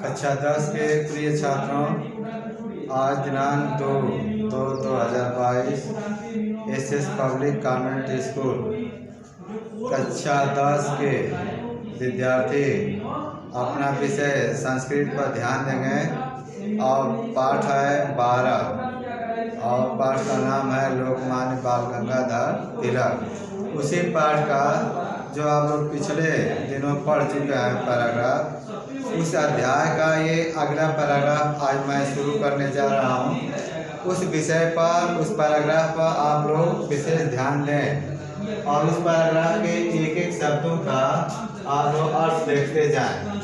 कक्षा 10 के प्रिय छात्रों, आज दिनांक 2/2/2022 एसएस पब्लिक कॉन्वेंट स्कूल कक्षा 10 के विद्यार्थी अपना विषय संस्कृत पर ध्यान देंगे और पाठ है 12 और पाठ का नाम है लोकमान्य बाल गंगाधर तिलक। उसी पाठ का जो आप लोग पिछले दिनों पढ़ चुके हैं पैराग्राफ, उस अध्याय का ये अगला पैराग्राफ आज मैं शुरू करने जा रहा हूँ। उस विषय पर, उस पैराग्राफ पर आप लोग विशेष ध्यान दें और उस पैराग्राफ के एक एक शब्दों का आप लोग अर्थ देखते जाएं।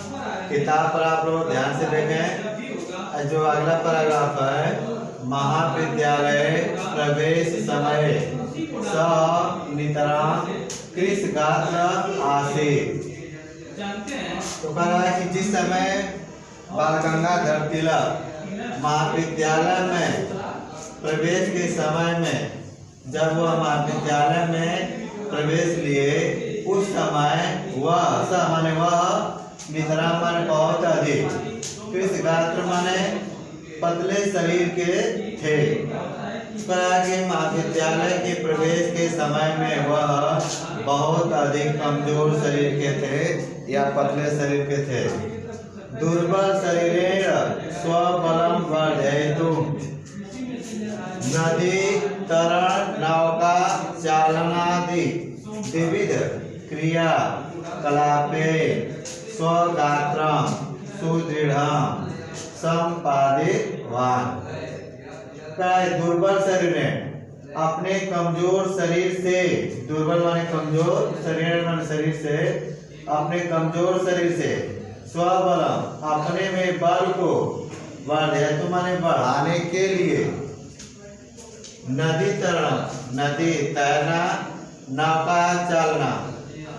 किताब पर आप लोग ध्यान से देखें। जो अगला पैराग्राफ है, महाविद्यालय प्रवेश समय स नितरां कृष गात्र आसीत्। तो कह रहा है कि जिस समय बाल गंगाधर तिलक महाविद्यालय में प्रवेश के समय में, जब वह महाविद्यालय में प्रवेश लिए, उस समय वह नितरां माने बहुत अधिक, कृष गात्र माने पतले शरीर के थे। महाविद्यालय के प्रवेश के समय में वह बहुत अधिक कमजोर शरीर के थे या पतले शरीर के थे। दुर्बल शरीरेण स्वबलं वर्धयितुं नदी तरण नौका चालनादि विविध क्रिया कलापे स्वगात्रं सुदृढ़ं संपादितवान। दुर्बल शरीर ने अपने कमजोर शरीर से, दुर्बल माने कमजोर, शरीर माने शरीर से, अपने कमजोर शरीर से स्वबल अपने में बल को वर्धयतु माने बढ़ाने के लिए, नदी तरण नदी तैरना, नौका चलना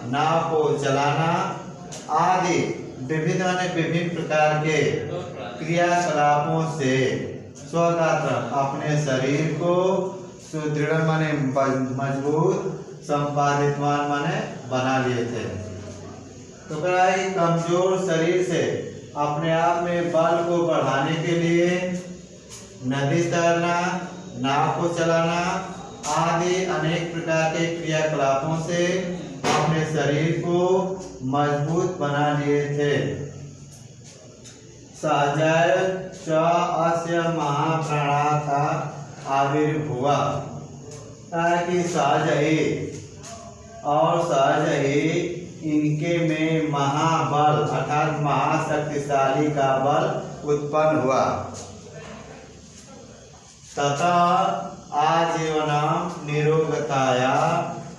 नाव को चलाना आदि विभिन्न माने विभिन्न प्रकार के क्रियाकलापों से स्वगात्र अपने शरीर को, सुदृढ़ माने मजबूत, संपादितवान माने बना लिए थे। तो कमजोर शरीर से अपने आप में बल को बढ़ाने के लिए नदी तैरना, नाव को चलाना आदि अनेक प्रकार के क्रियाकलापों से अपने शरीर को मजबूत बना लिए थे। सहजय च अस्य महाप्राणाथा आविर्भुवा, कि सहज ही और सहज ही इनके में महाबल अर्थात महाशक्तिशाली का बल उत्पन्न हुआ। तथा आजीवनम निरोगताया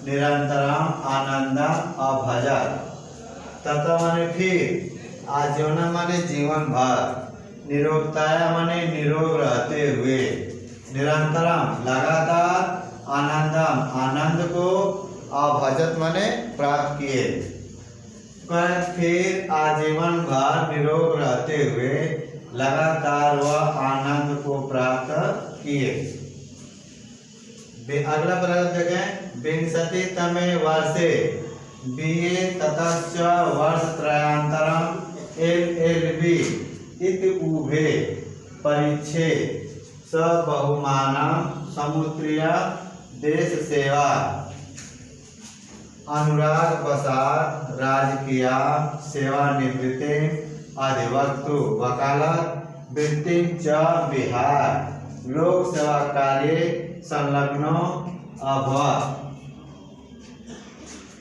निरंतरम आनंदम अभजत। तथा माने फिर, आजीवन माने जीवन भर, निरोगताया माने निरोग रहते हुए, निरंतरम लगातार, आनंदम आनंद को, अभजत माने प्राप्त किए। फिर आजीवन भर निरोग रहते हुए लगातार वह आनंद को प्राप्त किए। अगला प्रश्न देखें। विंशति तमे वर्षे बीए ततश्च वर्षत्रयान्तरं LLB इति उभे परीक्षे स बहुमानं समुद्रीय देश सेवा अनुराग वसात राजकीय सेवानिवृत्ति अधिवक्तु वकालत वृत्ति च बिहार लोक सेवा कार्य संलग्नो अभवत्।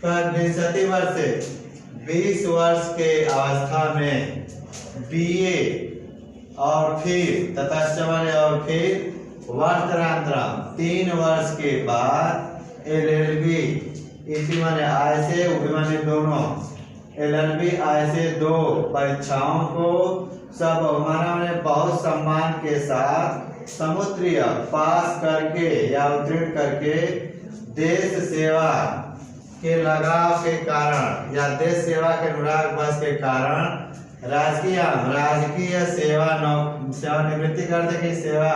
20 वर्ष से 20 वर्ष के अवस्था में बीए और फिर ततश्च माने और फिर वर्षांतरम 3 वर्ष के बाद LLB इसी माने आय से उभे माने दोनों, LLB आय से 2 परीक्षाओं को सब माने बहुत सम्मान के साथ समुद्रीय पास करके या उत्तीर्ण करके देश सेवा के लगाव के कारण या देश सेवा के अनुराग बस के कारण राजकीय सेवानिवृत्ति करते की सेवा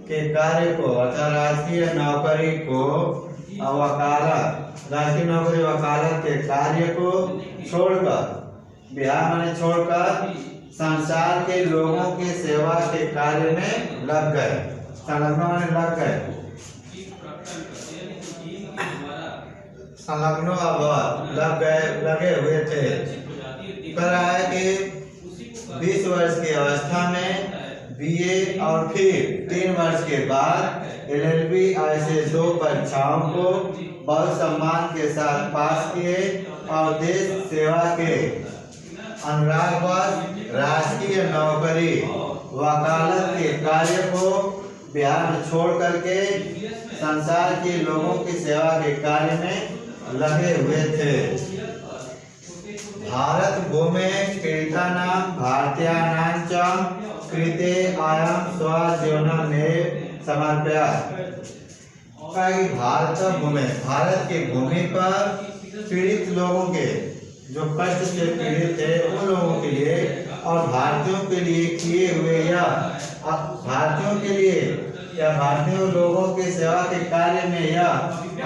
के कार्य को अर्थात राजकीय नौकरी को वकालत, राजकीय नौकरी वकालत के कार्य को छोड़कर बिहार माने छोड़कर संसार के लोगों की सेवा के कार्य में लग गए। संलग्न माने लग गए, संलग्नो अभवत् लग गए, लगे हुए थे। कह रहा है कि 20 वर्ष की अवस्था में बीए और फिर 3 वर्ष के बाद LLB ऐसे 2 परीक्षाओं को बहुत सम्मान के साथ पास किए और देश सेवा के अनुरागवश राजकीय नौकरी वकालत के कार्य को बिहार में छोड़ करके संसार के लोगों की सेवा के कार्य में लगे हुए थे। भारत भूमे कीर्तनां भारतीयानां च कृते आयं स्वजीवनमेव समर्पयात्। भारत भूमि, भारत की भूमि पर पीड़ित लोगों के, जो कष्ट से पीड़ित थे उन लोगों के लिए और भारतीयों के लिए किए हुए या भारतीयों के लिए या भारतीय लोगों की सेवा के कार्य में या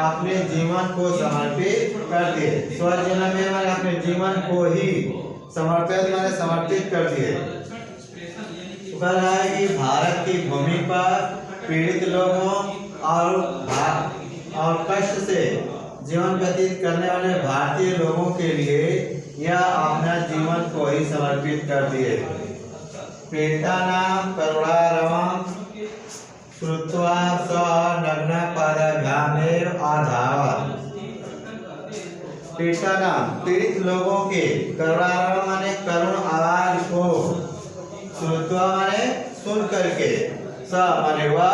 अपने जीवन को समर्पित कर दिए। स्वजन में मैंने अपने जीवन को ही समर्पित मैंने समर्पित कर दिए। कह रहा है कि भारत की भूमि पर पीड़ित लोगों और कष्ट से जीवन व्यतीत करने वाले भारतीय लोगों के लिए यह अपना जीवन को ही समर्पित कर दिए। पीड़ितानां करुणारवं श्रुत्वा स नग्नपादाभ्यामेव आधावत्। पीड़ित लोगों के करुणारवं माने करुण आवाज को, श्रुत्वा माने सुन करके, स माने वह,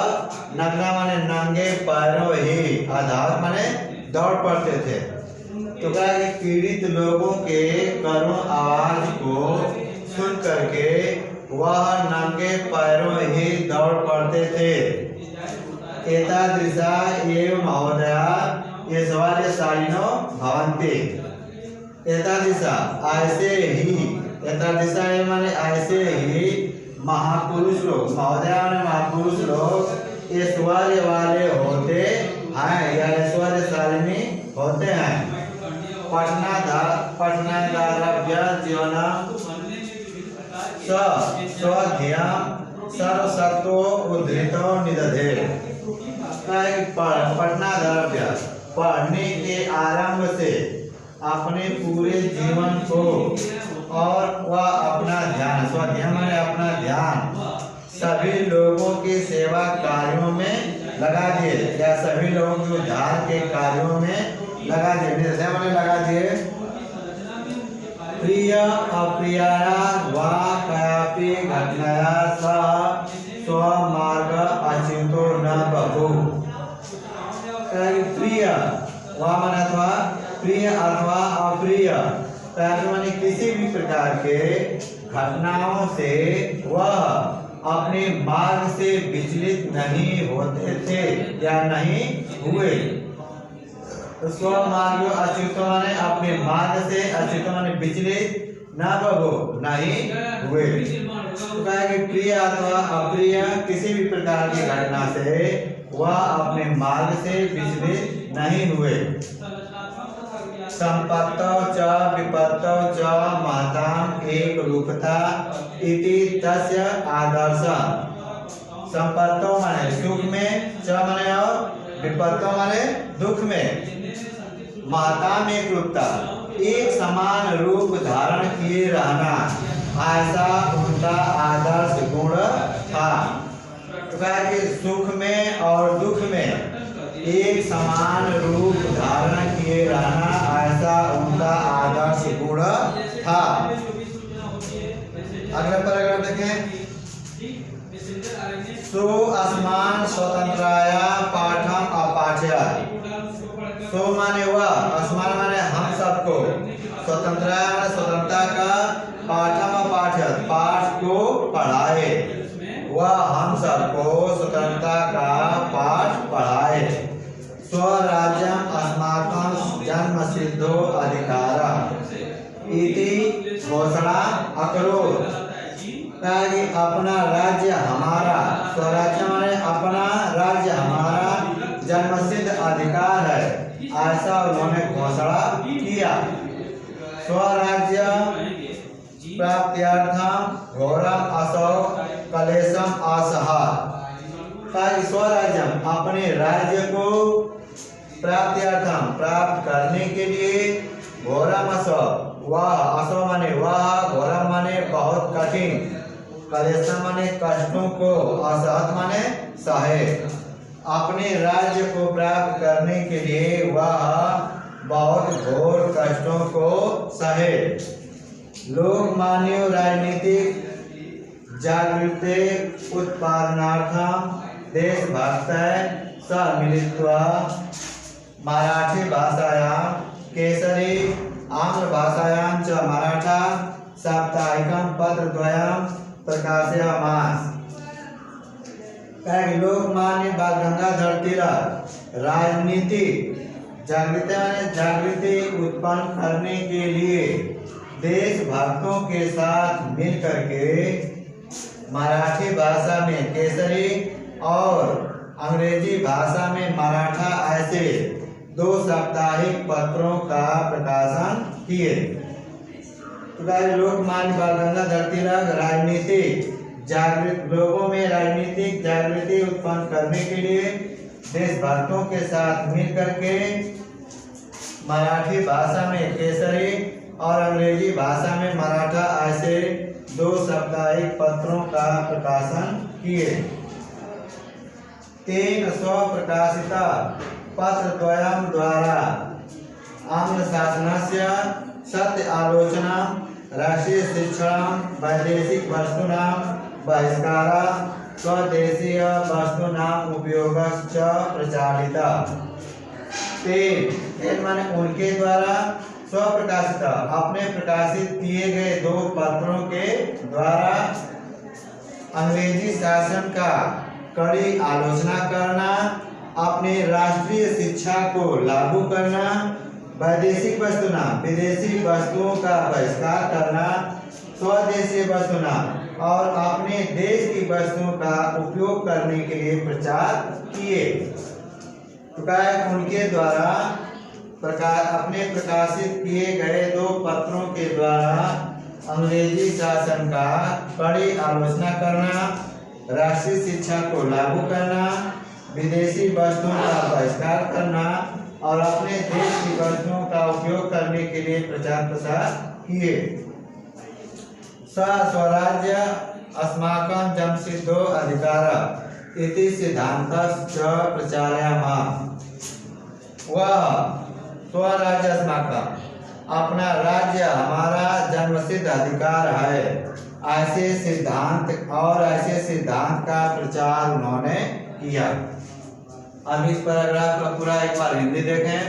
नग्न माने नंगे पैरों ही, आधावत् माने दौड़ पड़ते थे। तो कहा कि पीड़ित लोगों के करुण आवाज को सुन करके वह नंगे पैरों ही दौड़ पड़ते थे। एतादृशा एव महोदया यशवार्यशालिनो भवन्ति। एतादृशा ऐसे ही, एतादृशा माने ऐसे ही महापुरुष लोग, महोदया माने महापुरुष लोग ऐश्वर्य वाले होते हैं या ऐश्वर्यशालिनी होते हैं। पठनादारभ्य जीवनम स्वध्ययम सर्वसत्व उद्धृतो निदधे। पठनादारभ्य पढ़ने के आरंभ से अपने पूरे जीवन को और वह अपना ध्यान, स्वाध्याय माने अपना ध्यान सभी लोगों के सेवा कार्यों में लगा दिए या सभी लोगों के उद्धार के कार्यों में लगा दिए। निर्दय माने लगा दिए। प्रिय अप्रियाया वा कयापि घटनाया सह स्वमार्ग अच्युतो न बभूव। प्रिय वा माने अथवा प्रिय अथवा अप्रिय माने किसी भी प्रकार के घटनाओं से वह अपने मार्ग से विचलित नहीं होते थे या नहीं हुए। स्वमार्ग अच्युत माने अपने मार्ग से, अच्युत माने विचलित, न बभो नहीं हुए। तो कहा कि प्रिय अथवा अप्रिय किसी भी प्रकार की घटना से वह अपने मार्ग से विचलित नहीं हुए। संपत्तौ च विपत्तौ च महतां एक रूपता इति तस्य आदर्श। संपत्तौ माने सुख में, च माने और, विपत्तौ माने दुख में, महतां एक रूपता, एक समान रूप धारण किए रहना, ऐसा उनका आदर्श गुण था। तो कहा कि सुख में और दुख में एक समान रूप धारण किए रहना, ऐसा उनका आदर्श गुण था। अगले पैराग्राफ देखें। सो अस्मान स्वतंत्राया पाठम अपाठयत्। सो माने वह, अस्मान माने हम सबको, स्वतंत्राया माने स्वतंत्रता का, पाठम अपाठयत् पाठ को पढ़ाए, वह हम सबको स्वतंत्रता का पाठ पढ़ाए। स्वराज्यम अस्माकं जन्मसिद्धो अधिकारः इति घोषणा अकरोत्। अपना राज्य हमारा, स्वराज्य माने अपना राज्य हमारा जन्मसिद्ध अधिकार है, ऐसा उन्होंने घोषणा किया। स्वराज्य प्राप्त्यार्थम घोरम असौ कलेशम असहा। स्वराज्यम अपने राज्य को प्राप्त्यार्थम प्राप्त करने के लिए घोरम असौ असौ माने वह घोरम माने बहुत कठिन कलेशम माने कष्टों को असहत माने सहे। अपने राज्य को प्राप्त करने के लिए वह बहुत घोर कष्टों को सहे। लोकमान्य राजनीतिक जागृते उत्पादनार्थम देशभक्तय स मिलित्वा मराठी भाषायां केसरी आंग्ल भाषायां च मराठा साप्ताहिकं पत्रद्वयं प्रकाशयामास। लोकमान्य बाल गंगाधर तिलक राजनीतिक जागृति उत्पन्न करने के लिए देशभक्तों के साथ मिलकर के मराठी भाषा में केसरी और अंग्रेजी भाषा में मराठा ऐसे 2 साप्ताहिक पत्रों का प्रकाशन किए। तो लोकमान्य बाल गंगाधर तिलक राजनीतिक लोगों में राजनीतिक जागृति उत्पन्न करने के लिए देशभक्तों के साथ मिलकर के मराठी भाषा में केसरी और अंग्रेजी भाषा में मराठा ऐसे 2 साप्ताहिक पत्रों का प्रकाशन किए। 3 स्वप्रकाशित पत्रद्वयं द्वारा आंग्ल शासनस्य सत्य आलोचना राष्ट्रीय शिक्षण वैदेशिक वस्तूनां बहिष्कारः स्वदेशीय वस्तूनां उपयोगश्च प्रचालितः। 3 माने उनके द्वारा स्वप्रकाशित अपने प्रकाशित किए गए 2 पत्रों के द्वारा अंग्रेजी शासन का कड़ी आलोचना करना, अपने राष्ट्रीय शिक्षा को लागू करना, वैदेशिक वस्तुना विदेशी वस्तुओं का बहिष्कार करना, स्वदेशी वस्तुना और अपने देश की वस्तुओं का उपयोग करने के लिए प्रचार किए। तो उनके द्वारा अपने प्रकाशित किए गए 2 पत्रों के द्वारा अंग्रेजी शासन का कड़ी आलोचना करना, राष्ट्रीय शिक्षा को लागू करना, विदेशी वस्तुओं का बहिष्कार करना और अपने देश की वस्तुओं का उपयोग करने के लिए प्रचार प्रसार किए। स्वराज्य अस्माकं जन्मसिद्धो अधिकारः इति सिद्धान्तश्च प्रचारयामः। वह स्वराज्य अस्माकं अपना राज्य हमारा जन्मसिद्ध अधिकार है, ऐसे सिद्धांत का प्रचार उन्होंने किया। अब इस पैराग्राफ का पूरा एक बार हिंदी देखें।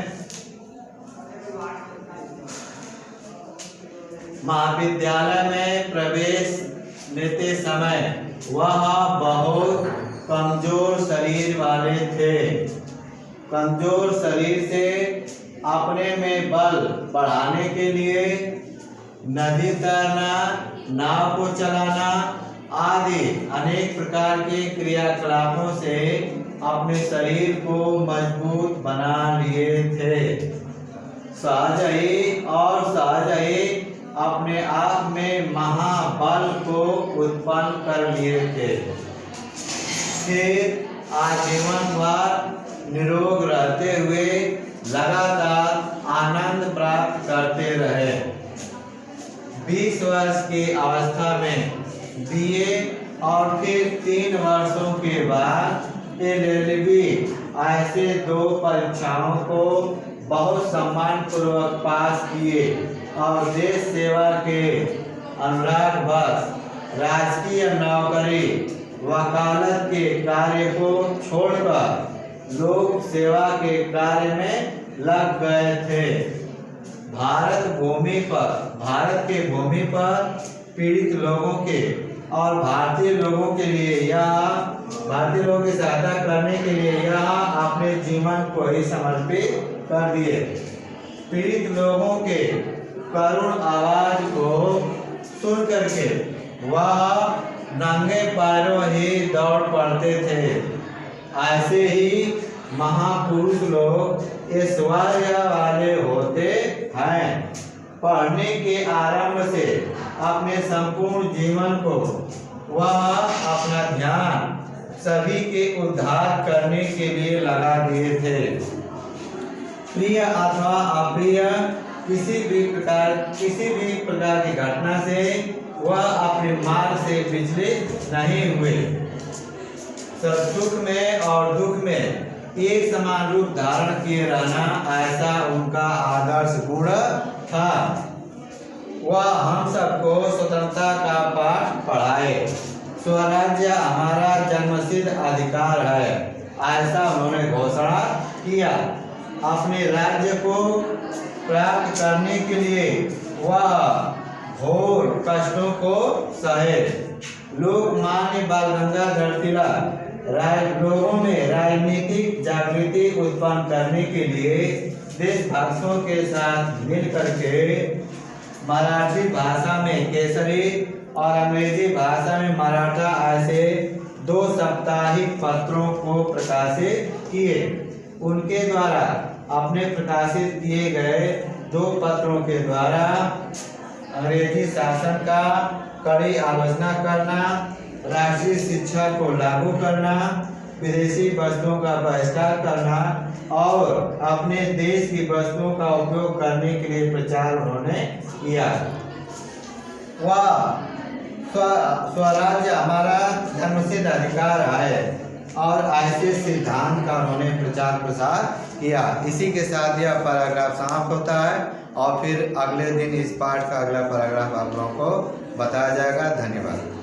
महाविद्यालय में प्रवेश लेते समय वह बहुत कमजोर शरीर वाले थे। कमजोर शरीर से अपने में बल बढ़ाने के लिए नदी तैरना, नाव को चलाना आदि अनेक प्रकार के क्रियाकलापों से अपने शरीर को मजबूत बना लिए थे। सहज ही अपने आप में महाबल को उत्पन्न कर लिए थे। फिर आजीवन भर निरोग रहते हुए लगातार आनंद प्राप्त करते रहे। 20 वर्ष की अवस्था में BA और फिर 3 वर्षों के बाद LLB ऐसे 2 परीक्षाओं को बहुत सम्मान पूर्वक पास किए और देश सेवा के अनुराग बस राजकीय नौकरी वकालत के कार्य को छोड़कर लोक सेवा के कार्य में लग गए थे। भारत के भूमि पर पीड़ित लोगों के और भारतीय लोगों की सहायता करने के लिए यह अपने जीवन को ही समर्पित कर दिए। पीड़ित लोगों के करुण आवाज को सुन करके वह नंगे पैरों ही दौड़ पड़ते थे। ऐसे ही महापुरुष लोग ऐश्वर्य वाले होते हैं। पढ़ने के आरंभ से अपने संपूर्ण जीवन को वह अपना ध्यान सभी के उद्धार करने के लिए लगा दिए थे। प्रिय अथवा अप्रिय किसी भी प्रकार की घटना से वह अपने मार्ग से विचलित नहीं हुए। सुख में और दुख में एक समान रूप धारण किए रहना, ऐसा उनका आदर्श गुण था। वह हम सबको स्वतंत्रता का पाठ पढ़ाए। स्वराज्य हमारा जन्मसिद्ध अधिकार है, ऐसा उन्होंने घोषणा किया। अपने राज्य को प्राप्त करने के लिए वह घोर कष्टों को सहे। लोकमान्य बाल गंगाधर तिलक लोगों में राजनीतिक जागृति उत्पन्न करने के लिए देशभक्तों के साथ मिलकर के मराठी भाषा में केसरी और अंग्रेजी भाषा में मराठा ऐसे 2 साप्ताहिक पत्रों को प्रकाशित किए। उनके द्वारा अपने प्रकाशित किए गए 2 पत्रों के द्वारा अंग्रेजी शासन का कड़ी आलोचना करना, राष्ट्रीय शिक्षा को लागू करना, विदेशी वस्तुओं का बहिष्कार करना और अपने देश की वस्तुओं का उपयोग करने के लिए प्रचार उन्होंने किया। वह स्वराज्य हमारा जन्मसिद्ध अधिकार है और ऐसे सिद्धांत का उन्होंने प्रचार प्रसार किया। इसी के साथ यह पैराग्राफ समाप्त होता है और फिर अगले दिन इस पाठ का अगला पैराग्राफ आप लोगों को बताया जाएगा। धन्यवाद।